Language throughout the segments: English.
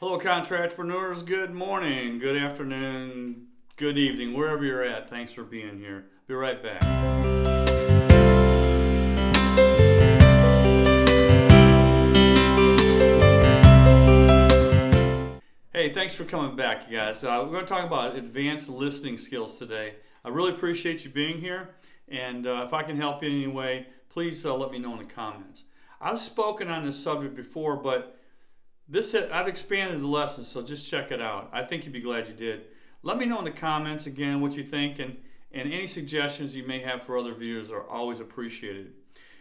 Hello, contractpreneurs. Good morning, good afternoon, good evening, wherever you're at. Thanks for being here. Be right back. Hey, thanks for coming back, you guys. We're going to talk about advanced listening skills today. I really appreciate you being here, and if I can help you in any way, please let me know in the comments. I've spoken on this subject before, but I've expanded the lesson, so just check it out. I think you'd be glad you did. Let me know in the comments again what you think, and any suggestions you may have for other viewers are always appreciated.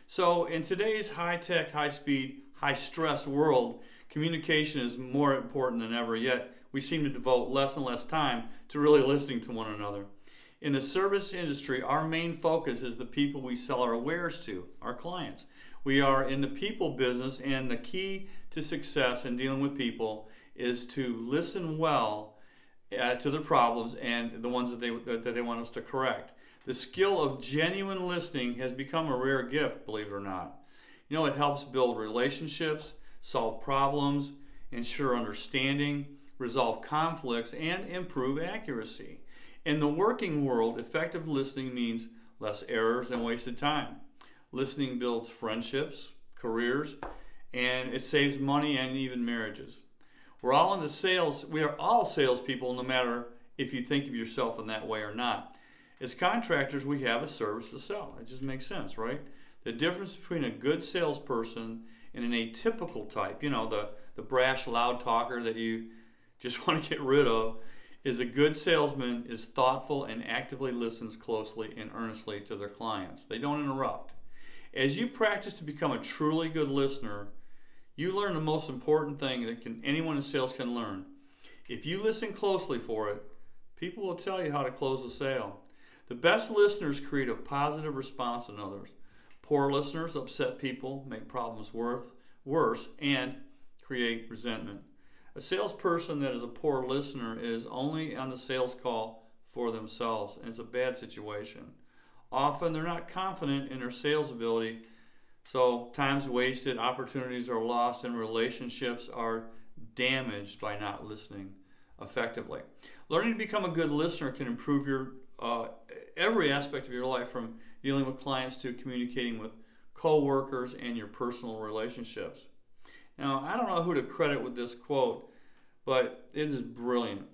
So in today's high-tech, high-speed, high-stress world, communication is more important than ever, yet we seem to devote less and less time to really listening to one another. In the service industry, our main focus is the people we sell our wares to, our clients. We are in the people business, and the key to success in dealing with people is to listen well to their problems and the ones that they want us to correct. The skill of genuine listening has become a rare gift, believe it or not. You know, it helps build relationships, solve problems, ensure understanding, resolve conflicts, and improve accuracy. In the working world, effective listening means less errors and wasted time. Listening builds friendships, careers, and it saves money and even marriages. We're all into sales. We are all salespeople, no matter if you think of yourself in that way or not. As contractors, we have a service to sell. It just makes sense, right? The difference between a good salesperson and an atypical type, you know, the brash, loud talker that you just want to get rid of, is a good salesman is thoughtful and actively listens closely and earnestly to their clients. They don't interrupt. As you practice to become a truly good listener, you learn the most important thing that anyone in sales can learn. If you listen closely for it, people will tell you how to close the sale. The best listeners create a positive response in others. Poor listeners upset people, make problems worse, and create resentment. A salesperson that is a poor listener is only on the sales call for themselves, and it's a bad situation. Often they're not confident in their sales ability, so time's wasted, opportunities are lost, and relationships are damaged by not listening effectively. Learning to become a good listener can improve your every aspect of your life, from dealing with clients to communicating with co-workers and your personal relationships. Now, I don't know who to credit with this quote, but it is brilliant.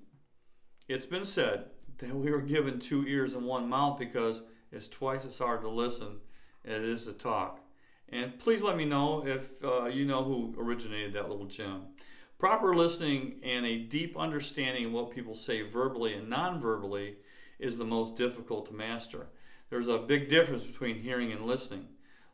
It's been said that we were given 2 ears and 1 mouth because it's twice as hard to listen as it is to talk. And please let me know if you know who originated that little gem. Proper listening and a deep understanding of what people say verbally and non-verbally is the most difficult to master. There's a big difference between hearing and listening.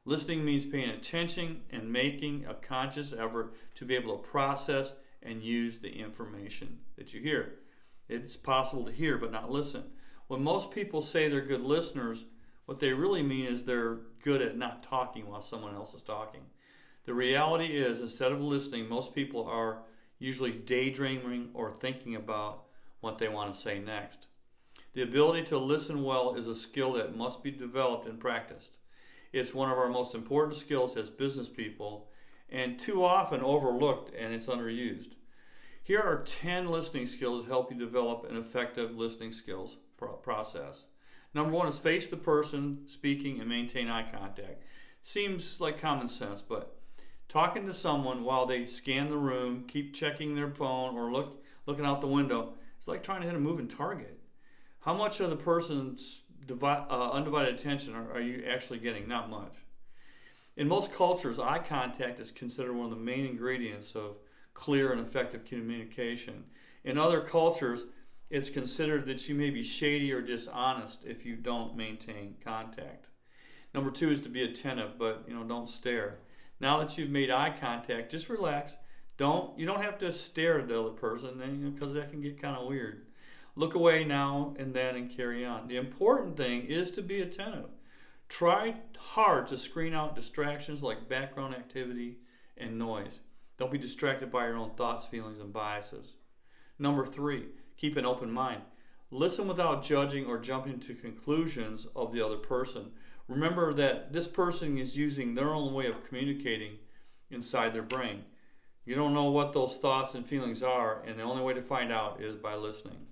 Listening means paying attention and making a conscious effort to be able to process and use the information that you hear. It's possible to hear but not listen. When most people say they're good listeners, what they really mean is they're good at not talking while someone else is talking. The reality is, instead of listening, most people are usually daydreaming or thinking about what they want to say next. The ability to listen well is a skill that must be developed and practiced. It's one of our most important skills as business people, and too often overlooked, and it's underused. Here are 10 listening skills that help you develop an effective listening skills process. Number 1 is face the person speaking and maintain eye contact. Seems like common sense, but talking to someone while they scan the room, keep checking their phone, or looking out the window, it's like trying to hit a moving target. How much of the person's undivided attention are you actually getting? Not much. In most cultures, eye contact is considered one of the main ingredients of clear and effective communication. In other cultures, it's considered that you may be shady or dishonest if you don't maintain contact. Number 2 is to be attentive, but don't stare. Now that you've made eye contact, just relax. You don't have to stare at the other person, because that can get kind of weird. Look away now and then and carry on. The important thing is to be attentive. Try hard to screen out distractions like background activity and noise. Don't be distracted by your own thoughts, feelings, and biases. Number 3, keep an open mind. Listen without judging or jumping to conclusions of the other person. Remember that this person is using their own way of communicating inside their brain. You don't know what those thoughts and feelings are, and the only way to find out is by listening.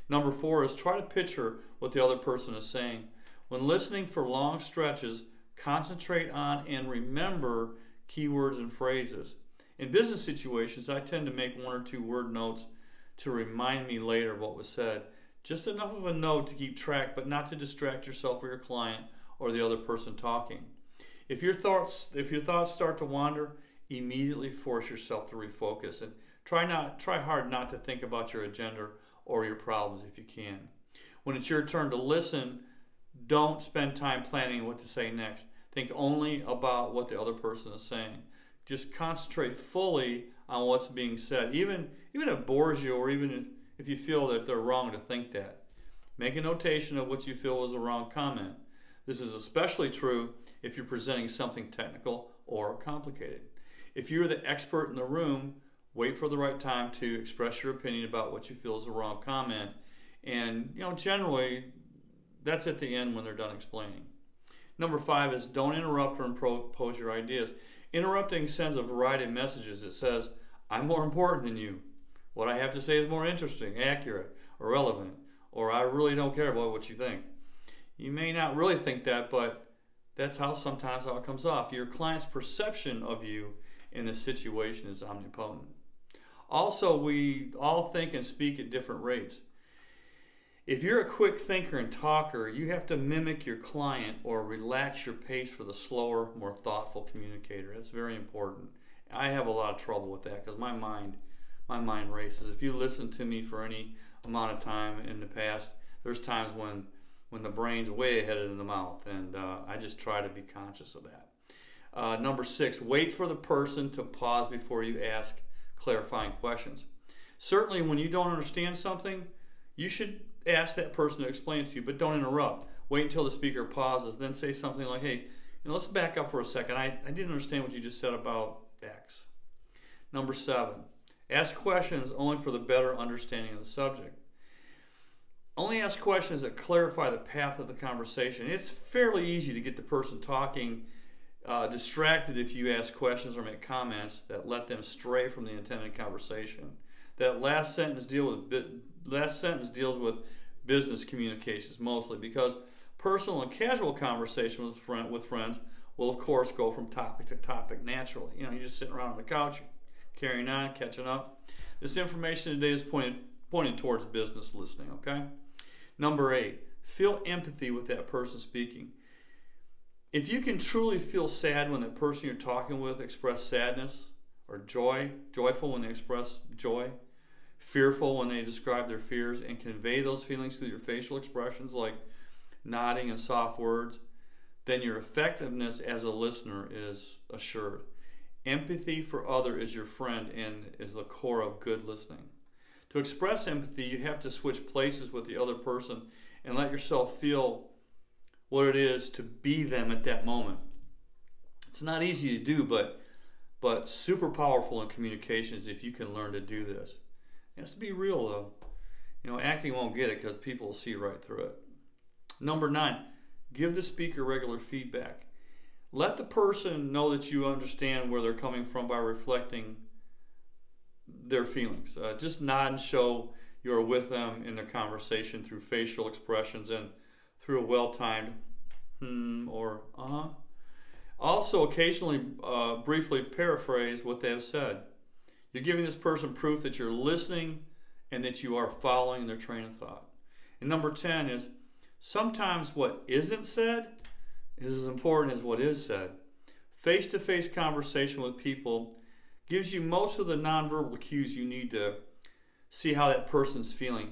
Number 4 is try to picture what the other person is saying. When listening for long stretches, concentrate on and remember keywords and phrases. In business situations, I tend to make 1 or 2 word notes to remind me later what was said. Just enough of a note to keep track, but not to distract yourself or your client or the other person talking. If your thoughts start to wander, immediately force yourself to refocus and try hard not to think about your agenda or your problems if you can. When it's your turn to listen, don't spend time planning what to say next. Think only about what the other person is saying. Just concentrate fully on what's being said, even if it bores you, or even if you feel that they're wrong to think that. Make a notation of what you feel was a wrong comment. This is especially true if you're presenting something technical or complicated. If you're the expert in the room, wait for the right time to express your opinion about what you feel is a wrong comment. And generally, that's at the end when they're done explaining. Number 5 is don't interrupt or impose your ideas. Interrupting sends a variety of messages. It says, I'm more important than you. What I have to say is more interesting, accurate, or relevant, or I really don't care about what you think. You may not really think that, but that's sometimes how it comes off. Your client's perception of you in this situation is omnipotent. Also, we all think and speak at different rates. If you're a quick thinker and talker, you have to mimic your client or relax your pace for the slower, more thoughtful communicator. That's very important. I have a lot of trouble with that because my mind races. If you listen to me for any amount of time in the past, there's times when the brain's way ahead of the mouth, and I just try to be conscious of that. Number 6, wait for the person to pause before you ask clarifying questions. Certainly when you don't understand something, you should ask that person to explain it to you, but don't interrupt. Wait until the speaker pauses, then say something like, hey, let's back up for a second. I didn't understand what you just said about X. Number 7, ask questions only for the better understanding of the subject. Only ask questions that clarify the path of the conversation. It's fairly easy to get the person talking distracted if you ask questions or make comments that let them stray from the intended conversation. That last sentence deals with business communications mostly, because personal and casual conversation with friends will of course go from topic to topic naturally. You're just sitting around on the couch, carrying on, catching up. This information today is pointed towards business listening, okay? Number 8, feel empathy with that person speaking. If you can truly feel sad when that person you're talking with express sadness, or joyful when they express joy, fearful when they describe their fears, and convey those feelings through your facial expressions like nodding and soft words, then your effectiveness as a listener is assured. Empathy for others is your friend and is the core of good listening. To express empathy, you have to switch places with the other person and let yourself feel what it is to be them at that moment. It's not easy to do, but super powerful in communications if you can learn to do this. It has to be real though. Acting won't get it because people will see right through it. Number 9, give the speaker regular feedback. Let the person know that you understand where they're coming from by reflecting their feelings. Just nod and show you're with them in their conversation through facial expressions and through a well-timed or uh-huh. Also, occasionally briefly paraphrase what they have said. You're giving this person proof that you're listening and that you are following their train of thought. And number 10 is sometimes what isn't said is as important as what is said. Face-to-face conversation with people gives you most of the nonverbal cues you need to see how that person's feeling.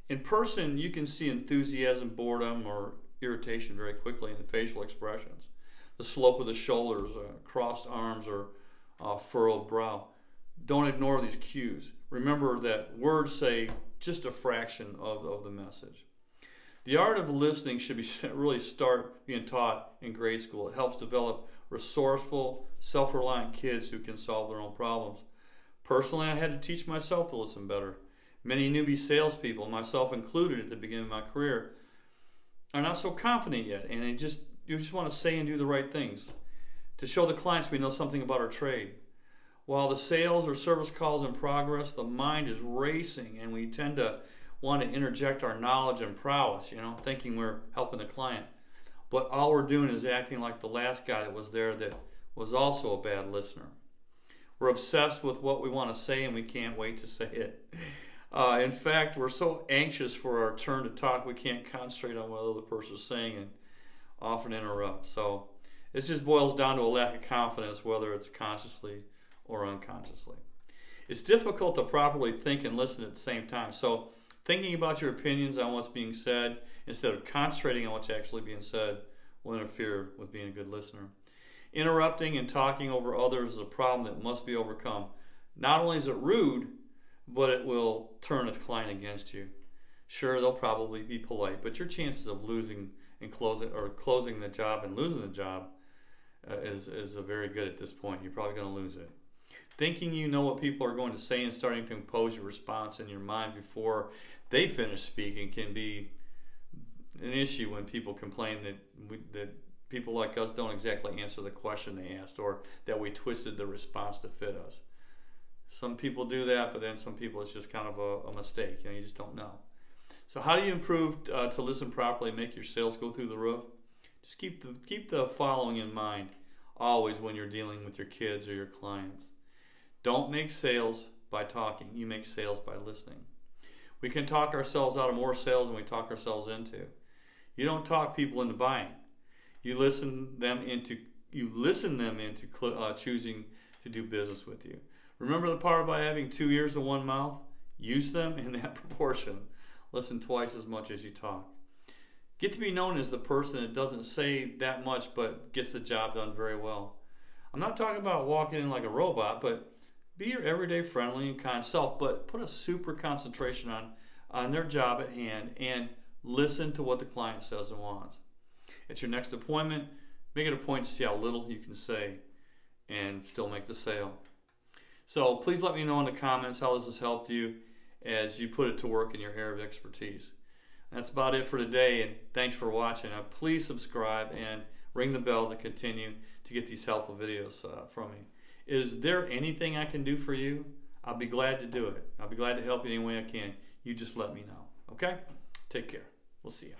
In person, you can see enthusiasm, boredom, or irritation very quickly in the facial expressions. The slope of the shoulders, crossed arms, or furrowed brow. Don't ignore these cues. Remember that words say just a fraction of the message. The art of listening should really start being taught in grade school. It helps develop resourceful, self-reliant kids who can solve their own problems. Personally, I had to teach myself to listen better. Many newbie salespeople, myself included at the beginning of my career, are not so confident yet, and you just want to say and do the right things to show the clients we know something about our trade. While the sales or service call is in progress, the mind is racing, and we tend to want to interject our knowledge and prowess, thinking we're helping the client. But all we're doing is acting like the last guy that was there that was also a bad listener. We're obsessed with what we want to say, and we can't wait to say it. In fact, we're so anxious for our turn to talk, we can't concentrate on what the other person's saying and often interrupt. So it just boils down to a lack of confidence, whether it's consciously or unconsciously. It's difficult to properly think and listen at the same time. So thinking about your opinions on what's being said instead of concentrating on what's actually being said will interfere with being a good listener. Interrupting and talking over others is a problem that must be overcome. Not only is it rude, but it will turn a client against you. Sure, they'll probably be polite, but your chances of losing and closing the job and losing the job is very good at this point. You're probably going to lose it. Thinking you know what people are going to say and starting to impose your response in your mind before they finish speaking can be an issue when people complain that people like us don't exactly answer the question they asked, or that we twisted the response to fit us. Some people do that, but then some people it's just kind of a mistake. You just don't know. So how do you improve to listen properly and make your sales go through the roof? Just keep the following in mind always when you're dealing with your kids or your clients. Don't make sales by talking. You make sales by listening. We can talk ourselves out of more sales than we talk ourselves into. You don't talk people into buying. You listen them into choosing to do business with you. Remember the part about having 2 ears and 1 mouth? Use them in that proportion. Listen twice as much as you talk. Get to be known as the person that doesn't say that much but gets the job done very well. I'm not talking about walking in like a robot, but be your everyday friendly and kind self, but put a super concentration on their job at hand and listen to what the client says and wants. At your next appointment, make it a point to see how little you can say and still make the sale. So please let me know in the comments how this has helped you as you put it to work in your area of expertise. That's about it for today, and thanks for watching. Please subscribe and ring the bell to continue to get these helpful videos from me. Is there anything I can do for you? I'll be glad to do it. I'll be glad to help you any way I can. You just let me know. Okay? Take care. We'll see you.